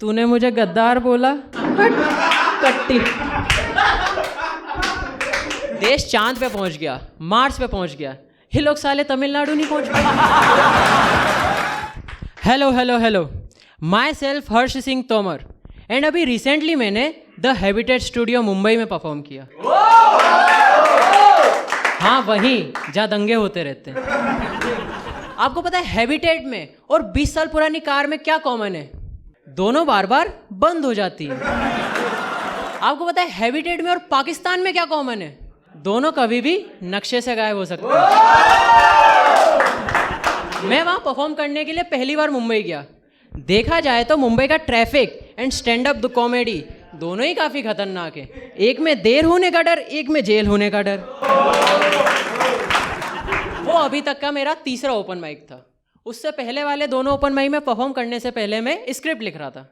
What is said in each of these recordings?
तूने मुझे गद्दार बोला, कट्टी। देश चांद पे पहुंच गया, मार्स पे पहुंच गया, ये लोग साले तमिलनाडु नहीं पहुंच पाए। Hello hello hello, my self Harsh Singh Tomar, and अभी रिसेंटली मैंने द हैबिटेट स्टूडियो मुंबई में परफॉर्म किया। हाँ, वहीं जहाँ दंगे होते रहते हैं। आपको पता है हैबिटेट में और 20 साल पुरानी कार में क्या कॉमन है? दोनों बार बार बंद हो जाती है। आपको पता है हैबिटेट में और पाकिस्तान में क्या कॉमन है? दोनों कभी भी नक्शे से गायब हो सकते हैं। मैं वहां परफॉर्म करने के लिए पहली बार मुंबई गया। देखा जाए तो मुंबई का traffic and stand up the comedy दोनों ही काफी खतरनाक है। एक में देर होने का डर, एक में जेल होने का डर। वो अभी तक का मेरा तीसरा ओपन माइक था। उससे पहले वाले दोनों ओपन माइक में परफॉर्म करने से पहले मैं स्क्रिप्ट लिख रहा था।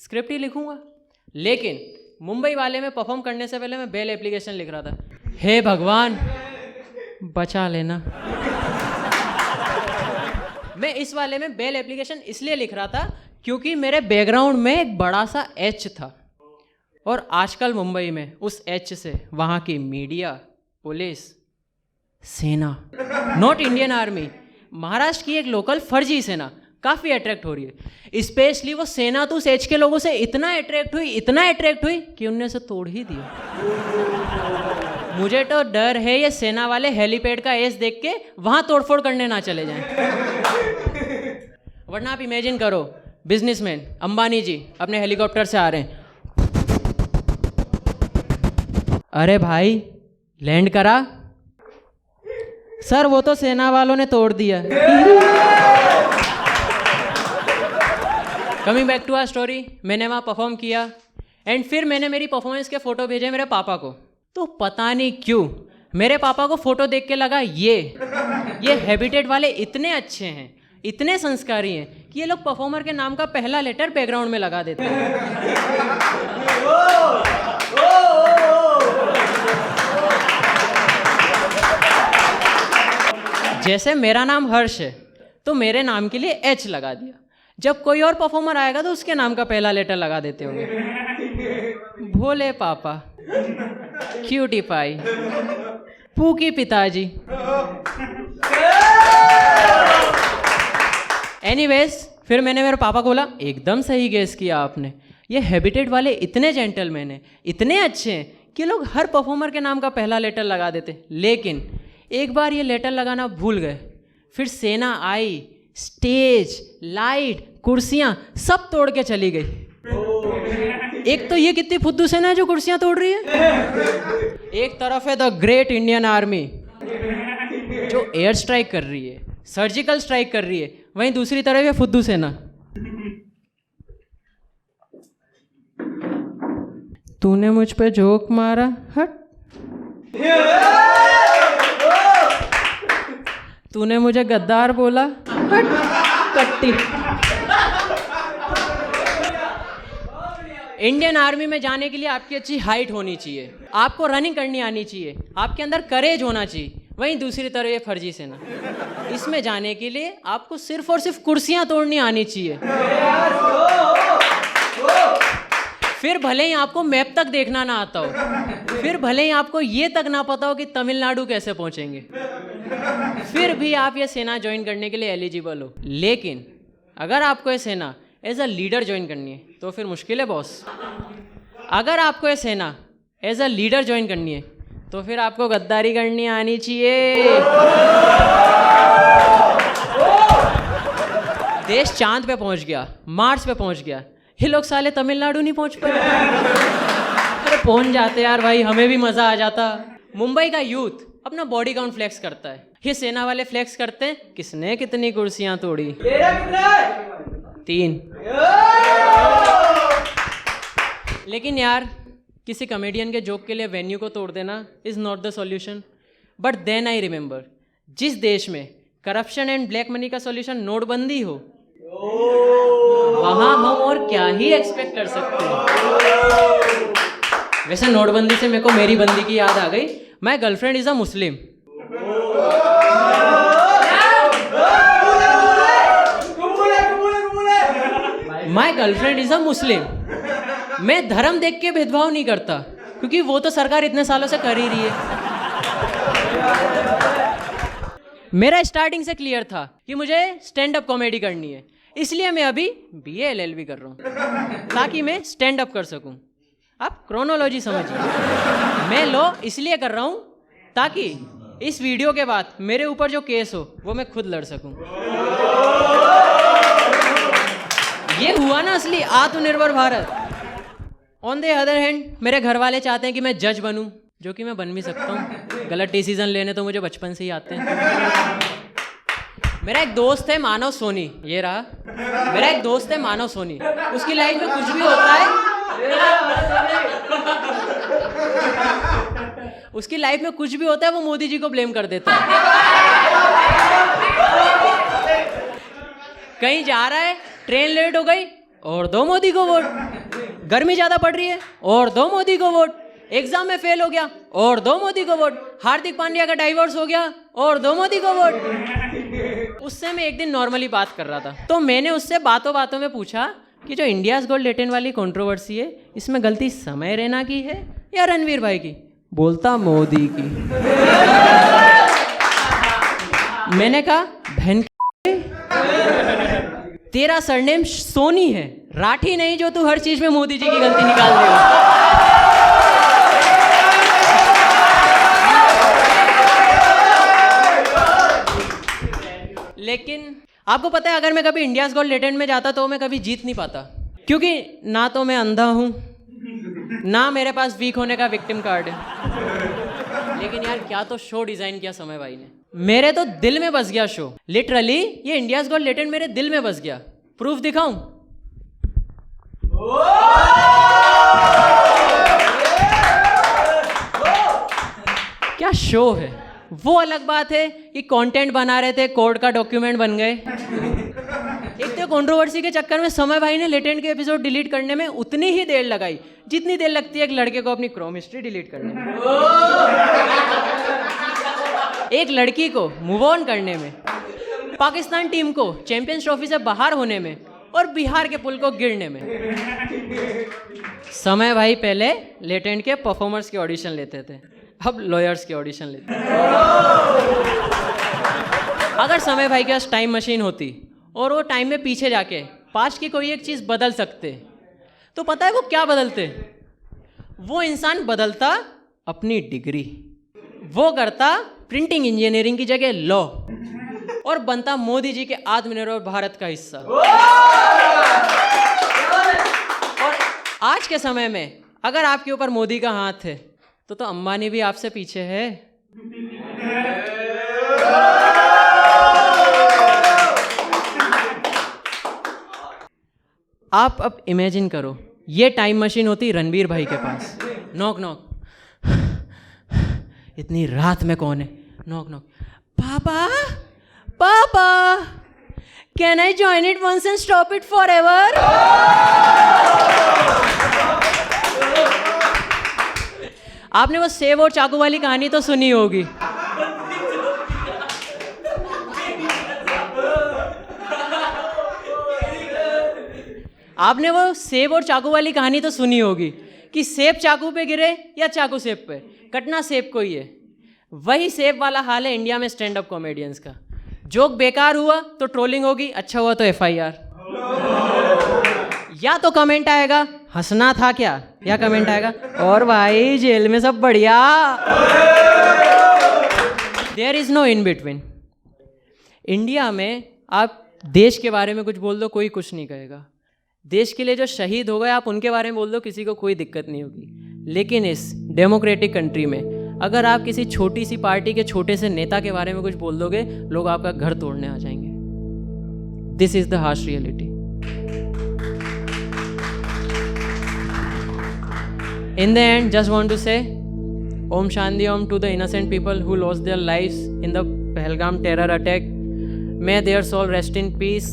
स्क्रिप्ट ही लिखूंगा, लेकिन मुंबई वाले में परफॉर्म करने से पहले मैं बेल एप्लीकेशन लिख रहा था। हे भगवान बचा लेना। मैं इस वाले में बेल एप्लीकेशन इसलिए लिख रहा था क्योंकि मेरे बैकग्राउंड में एक बड़ा सा एच था, और आजकल मुंबई में उस एच से वहाँ की मीडिया, पुलिस, सेना, नॉट इंडियन आर्मी, महाराष्ट्र की एक लोकल फर्जी सेना काफ़ी अट्रैक्ट हो रही है। स्पेशली वो सेना तो उस एच के लोगों से इतना अट्रैक्ट हुई कि उनने से तोड़ ही दिया। मुझे तो डर है ये सेना वाले हेलीपैड का एस देख के वहाँ तोड़फोड़ करने ना चले जाएं। वरना आप इमेजिन करो, बिजनेसमैन अंबानी जी अपने हेलीकॉप्टर से आ रहे हैं। अरे भाई लैंड करा। सर वो तो सेना वालों ने तोड़ दिया। Coming back to our story, मैंने वहाँ परफॉर्म किया एंड फिर मैंने मेरी परफॉर्मेंस के फ़ोटो भेजे मेरे पापा को। तो पता नहीं क्यों मेरे पापा को फ़ोटो देख के लगा ये हैबिटेट वाले इतने अच्छे हैं, इतने संस्कारी हैं कि ये लोग परफॉर्मर के नाम का पहला लेटर बैकग्राउंड में लगा देते हैं। जैसे मेरा नाम हर्ष है तो मेरे नाम के लिए एच लगा दिया। जब कोई और परफॉर्मर आएगा तो उसके नाम का पहला लेटर लगा देते होंगे। भोले पापा, क्यूटी पाई, पूकी पिताजी। एनीवेज, फिर मैंने मेरे पापा को बोला, एकदम सही गेस किया आपने। ये हैबिटेट वाले इतने जेंटलमैन हैं, इतने अच्छे हैं कि लोग हर परफॉर्मर के नाम का पहला लेटर लगा देते। लेकिन एक बार ये लेटर लगाना भूल गए। फिर सेना आई, स्टेज, लाइट, कुर्सियां सब तोड़ के चली गई। एक तो ये कितनी फुद्दू सेना है जो कुर्सियां तोड़ रही है। एक तरफ है द ग्रेट इंडियन आर्मी जो एयर स्ट्राइक कर रही है, सर्जिकल स्ट्राइक कर रही है, वहीं दूसरी तरफ है फुद्दू सेना। तूने मुझ पे जोक मारा, हट। तूने मुझे गद्दार बोला, हट, कट्टी। इंडियन आर्मी में जाने के लिए आपकी अच्छी हाइट होनी चाहिए, आपको रनिंग करनी आनी चाहिए, आपके अंदर करेज होना चाहिए। वहीं दूसरी तरफ ये फर्जी सेना, इसमें जाने के लिए आपको सिर्फ और सिर्फ कुर्सियां तोड़नी आनी चाहिए। फिर भले ही आपको मैप तक देखना ना आता हो, फिर भले ही आपको ये तक ना पता हो कि तमिलनाडु कैसे पहुंचेंगे, फिर भी आप ये सेना ज्वाइन करने के लिए एलिजिबल हो। लेकिन अगर आपको ये सेना एज अ लीडर ज्वाइन करनी है तो फिर मुश्किल है बॉस। अगर आपको ये सेना एज अ लीडर ज्वाइन करनी है तो फिर आपको गद्दारी करनी आनी चाहिए। देश चांद पे पहुंच गया, मार्स पे पहुंच गया, ये लोग साले तमिलनाडु नहीं पहुंच पाए। अरे पहुंच जाते यार भाई, हमें भी मजा आ जाता। मुंबई का यूथ अपना बॉडी काउंट फ्लेक्स करता है, ये सेना वाले फ्लेक्स करते हैं किसने कितनी कुर्सियां तोड़ी। 3। लेकिन यार किसी कॉमेडियन के जोक के लिए वेन्यू को तोड़ देना is not the solution. But then I remember, जिस देश में करप्शन एंड ब्लैक मनी का सॉल्यूशन नोटबंदी हो, वहां हम और क्या ही एक्सपेक्ट कर सकते हैं। वैसे नोटबंदी से मेरे को मेरी बंदी की याद आ गई। My girlfriend is a Muslim. My girlfriend is a Muslim. मैं धर्म देख के भेदभाव नहीं करता, क्योंकि वो तो सरकार इतने सालों से कर ही रही है। मेरा स्टार्टिंग से क्लियर था कि मुझे स्टैंड अप कॉमेडी करनी है, इसलिए मैं अभी BA LLB कर रहा हूँ, ताकि मैं स्टैंड अप कर सकूँ। आप क्रोनोलॉजी समझिए। मैं लॉ इसलिए कर रहा हूँ ताकि इस वीडियो के बाद मेरे ऊपर जो केस हो वो मैं खुद लड़ सकूँ। ये हुआ ना असली आत्मनिर्भर Bharat. On the other hand मेरे घर वाले चाहते हैं कि मैं जज बनूं, जो कि मैं बन भी सकता हूँ। गलत डिसीजन लेने तो मुझे बचपन से ही आते हैं। मेरा एक दोस्त है मानव सोनी, ये रहा। मेरा एक दोस्त है मानव सोनी। उसकी लाइफ में कुछ भी होता है, उसकी लाइफ में कुछ भी होता है वो मोदी जी को ब्लेम कर देता है। कहीं जा रहा है, ट्रेन लेट हो गई और दो मोदी को वोट। गर्मी ज्यादा पड़ रही है और दो मोदी को वोट। एग्जाम में फेल हो गया और दो मोदी को वोट। हार्दिक पांड्या का डाइवोर्स हो गया और दो मोदी को वोट। उससे मैं एक दिन नॉर्मली बात कर रहा था, तो मैंने उससे बातों बातों में पूछा कि जो इंडियाज गोल्ड 18 वाली कंट्रोवर्सी है, इसमें गलती समय रैना की है या रणवीर भाई की? बोलता मोदी की। मैंने कहा बहन तेरा सरनेम सोनी है, राठी नहीं, जो तू हर चीज में मोदी जी की गलती निकाल देगा। लेकिन आपको पता है, अगर मैं कभी इंडियाज गोल्ड लेटेंट में जाता तो मैं कभी जीत नहीं पाता, क्योंकि ना तो मैं अंधा हूं, ना मेरे पास वीक होने का विक्टिम कार्ड है। लेकिन यार क्या तो शो डिजाइन किया समय भाई ने, मेरे तो दिल में बस गया शो। लिटरली ये इंडियाज गोल्ड लेटेंट मेरे दिल में बस गया। प्रूफ दिखाऊं? क्या शो है। वो अलग बात है कि कंटेंट बना रहे थे, कोर्ट का डॉक्यूमेंट बन गए। एक तो कंट्रोवर्सी के चक्कर में समय भाई ने लेटेंट के एपिसोड डिलीट करने में उतनी ही देर लगाई जितनी देर लगती है एक लड़के को अपनी क्रोम हिस्ट्री डिलीट करने में, एक लड़की को मूव ऑन करने में, पाकिस्तान टीम को चैंपियंस ट्रॉफी से बाहर होने में, और बिहार के पुल को गिरने में। समय भाई पहले लेटेंट के परफॉर्मर्स के ऑडिशन लेते थे, अब लॉयर्स के ऑडिशन लेते हैं। अगर समय भाई के पास टाइम मशीन होती और वो टाइम में पीछे जाके पास्ट की कोई एक चीज़ बदल सकते, तो पता है वो क्या बदलते? वो इंसान बदलता अपनी डिग्री, वो करता प्रिंटिंग इंजीनियरिंग की जगह लॉ, और बनता मोदी जी के आत्मनिर्भर भारत का हिस्सा। और आज के समय में अगर आपके ऊपर मोदी का हाथ है तो अंबानी भी आपसे पीछे है। आप अब इमेजिन करो, ये टाइम मशीन होती रणवीर भाई के पास। नॉक नॉक, इतनी रात में कौन है? नॉक नॉक, पापा पापा, can I join it once and stop it forever? आपने वो सेब और चाकू वाली कहानी तो सुनी होगी। आपने वो सेब और चाकू वाली कहानी तो सुनी होगी कि सेब चाकू पे गिरे या चाकू सेब पे, कटना सेब को ही है। वही सेब वाला हाल है इंडिया में स्टैंड अप कॉमेडियंस का। जोक बेकार हुआ तो ट्रोलिंग होगी, अच्छा हुआ तो FIR, या तो कमेंट आएगा हंसना था क्या, या कमेंट आएगा और भाई जेल में सब बढ़िया। There is no in between. India में आप देश के बारे में कुछ बोल दो, कोई कुछ नहीं कहेगा। देश के लिए जो शहीद हो गए आप उनके बारे में बोल दो, किसी को कोई दिक्कत नहीं होगी। लेकिन इस डेमोक्रेटिक कंट्री में अगर आप किसी छोटी सी पार्टी के छोटे से नेता के बारे में कुछ बोल दोगे, लोग आपका घर तोड़ने आ जाएंगे। This is the harsh reality. In the end, just want to say Om Shanti Om to the innocent people who lost their lives in the Pahalgam terror attack. May their soul rest in peace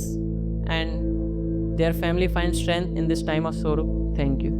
and their family find strength in this time of sorrow. Thank you.